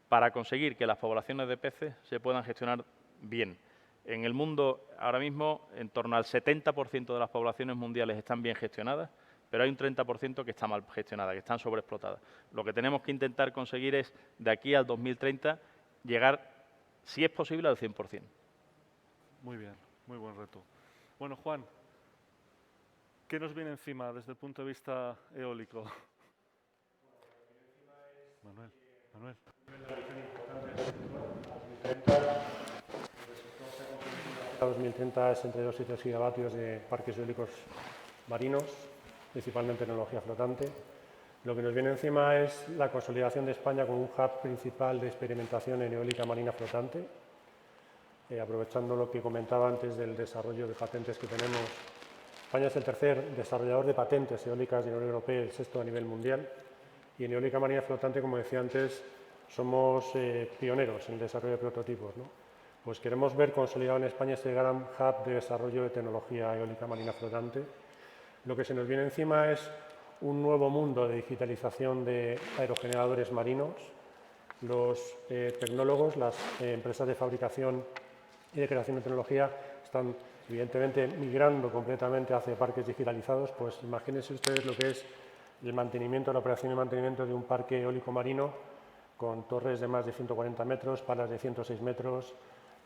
Speaker 5: para conseguir que las poblaciones de peces se puedan gestionar bien. En el mundo, ahora mismo, en torno al 70% de las poblaciones mundiales están bien gestionadas, pero hay un 30% que está mal gestionada, que están sobreexplotadas. Lo que tenemos que intentar conseguir es, de aquí al 2030, llegar, si es posible, al 100%.
Speaker 3: Muy bien, muy buen reto. Bueno, Juan, ¿qué nos viene encima desde el punto de vista eólico? Manuel.
Speaker 6: Para 2030 es entre 2 y 3 gigavatios de parques eólicos marinos, principalmente tecnología flotante. Lo que nos viene encima es la consolidación de España como un hub principal de experimentación en eólica marina flotante, aprovechando lo que comentaba antes del desarrollo de patentes que tenemos. España es el tercer desarrollador de patentes eólicas de la Unión Europea, el sexto a nivel mundial. Y en eólica marina flotante, como decía antes, somos pioneros en el desarrollo de prototipos, ¿no? Pues queremos ver consolidado en España este gran hub de desarrollo de tecnología eólica marina flotante. Lo que se nos viene encima es un nuevo mundo de digitalización de aerogeneradores marinos. Los tecnólogos, las empresas de fabricación y de creación de tecnología están evidentemente migrando completamente hacia parques digitalizados. Pues imagínense ustedes lo que es el mantenimiento, la operación y mantenimiento de un parque eólico marino con torres de más de 140 metros, palas de 106 metros,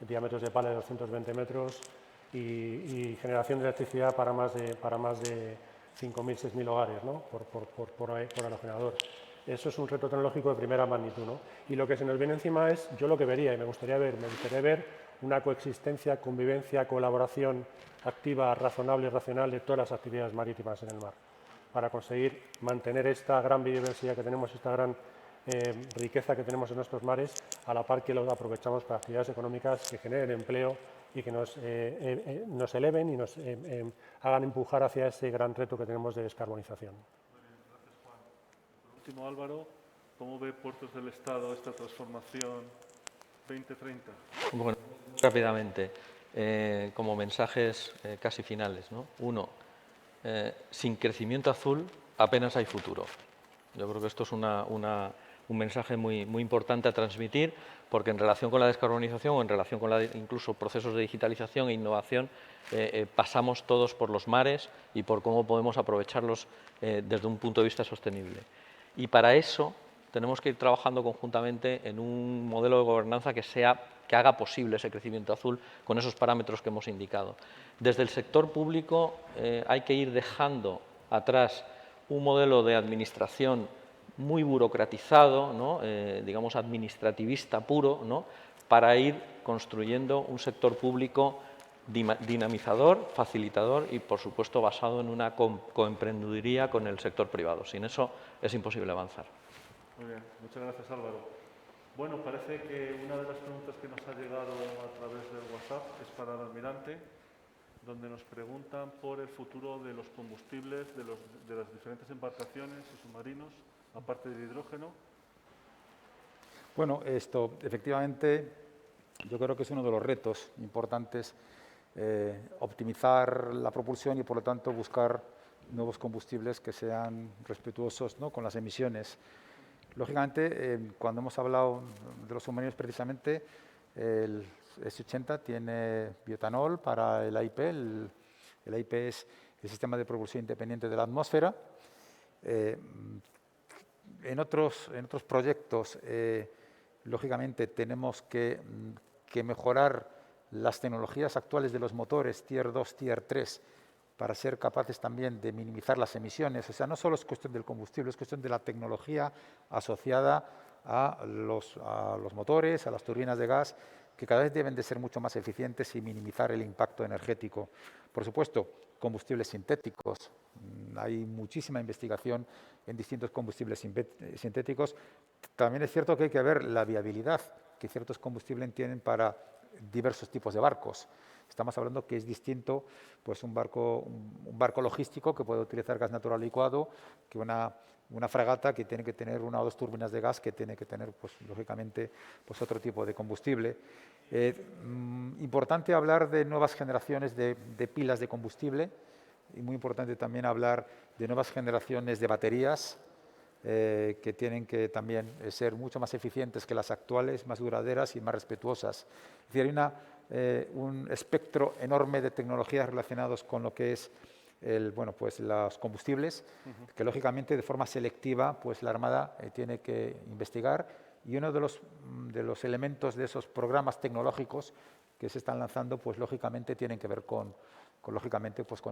Speaker 6: diámetros de pala de 220 metros y generación de electricidad para más de 5.000, 6.000 hogares, ¿no? por aerogenerador. Eso es un reto tecnológico de primera magnitud, ¿no? Y lo que se nos viene encima es, yo lo que vería y me gustaría ver una coexistencia, convivencia, colaboración activa, razonable y racional de todas las actividades marítimas en el mar, para conseguir mantener esta gran biodiversidad que tenemos, esta gran riqueza que tenemos en nuestros mares, a la par que lo aprovechamos para actividades económicas que generen empleo y que nos eleven y nos hagan empujar hacia ese gran reto que tenemos de descarbonización.
Speaker 3: Muy bien, gracias, Juan. Por último, Álvaro, ¿cómo ve Puertos del Estado esta transformación 2030?
Speaker 7: Bueno, rápidamente, como mensajes casi finales, ¿no? Uno, sin crecimiento azul apenas hay futuro. Yo creo que esto es un mensaje muy importante a transmitir, porque en relación con la descarbonización o en relación con incluso procesos de digitalización e innovación, pasamos todos por los mares y por cómo podemos aprovecharlos desde un punto de vista sostenible. Y para eso tenemos que ir trabajando conjuntamente en un modelo de gobernanza que haga posible ese crecimiento azul con esos parámetros que hemos indicado. Desde el sector público hay que ir dejando atrás un modelo de administración muy burocratizado, ¿no? Digamos administrativista puro, ¿no? Para ir construyendo un sector público dinamizador, facilitador y, por supuesto, basado en una coemprendeduría con el sector privado. Sin eso es imposible avanzar.
Speaker 3: Muy bien, muchas gracias, Álvaro. Bueno, parece que una de las preguntas que nos ha llegado a través del WhatsApp es para el almirante, donde nos preguntan por el futuro de los combustibles de las diferentes embarcaciones y submarinos, aparte del hidrógeno.
Speaker 4: Bueno, esto efectivamente yo creo que es uno de los retos importantes, optimizar la propulsión y por lo tanto buscar nuevos combustibles que sean respetuosos, ¿no?, con las emisiones. Lógicamente, cuando hemos hablado de los submarinos precisamente, el S80 tiene bioetanol para el AIP, el AIP es el sistema de propulsión independiente de la atmósfera. En otros proyectos, lógicamente, tenemos que mejorar las tecnologías actuales de los motores Tier 2, Tier 3, para ser capaces también de minimizar las emisiones. O sea, no solo es cuestión del combustible, es cuestión de la tecnología asociada a los motores, a las turbinas de gas, que cada vez deben de ser mucho más eficientes y minimizar el impacto energético. Por supuesto, combustibles sintéticos. Hay muchísima investigación en distintos combustibles sintéticos. También es cierto que hay que ver la viabilidad que ciertos combustibles tienen para diversos tipos de barcos. Estamos hablando que es distinto pues, un barco logístico que puede utilizar gas natural licuado que una fragata que tiene que tener una o dos turbinas de gas que tiene que tener, pues, lógicamente, pues, otro tipo de combustible. Importante hablar de nuevas generaciones de pilas de combustible y muy importante también hablar de nuevas generaciones de baterías que tienen que también ser mucho más eficientes que las actuales, más duraderas y más respetuosas. Es decir, hay un espectro enorme de tecnologías relacionadas con lo que es pues los combustibles, que lógicamente de forma selectiva pues la Armada tiene que investigar, y uno de los elementos de esos programas tecnológicos que se están lanzando pues lógicamente tienen que ver con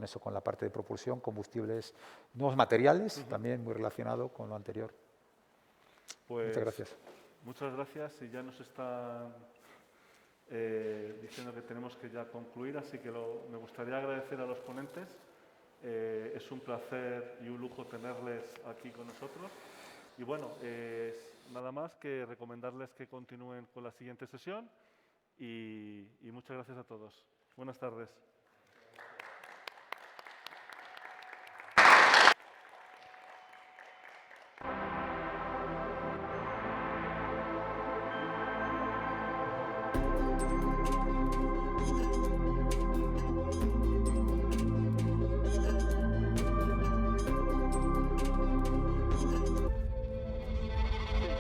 Speaker 4: eso, con la parte de propulsión, combustibles, nuevos materiales, también muy relacionado con lo anterior.
Speaker 3: Pues,
Speaker 4: muchas gracias.
Speaker 3: Muchas gracias, y ya nos están diciendo que tenemos que ya concluir, así que me gustaría agradecer a los ponentes. Es un placer y un lujo tenerles aquí con nosotros. Y bueno, nada más que recomendarles que continúen con la siguiente sesión, y muchas gracias a todos. Buenas tardes.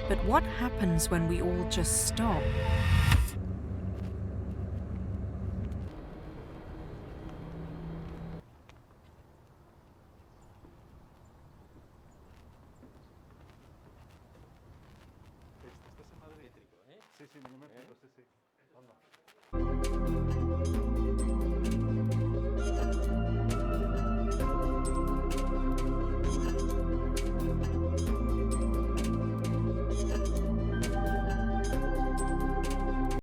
Speaker 8: But what happens when we all just stop?
Speaker 3: ¿Estás en Madrid? Sí, sí, sí, sí. Anda.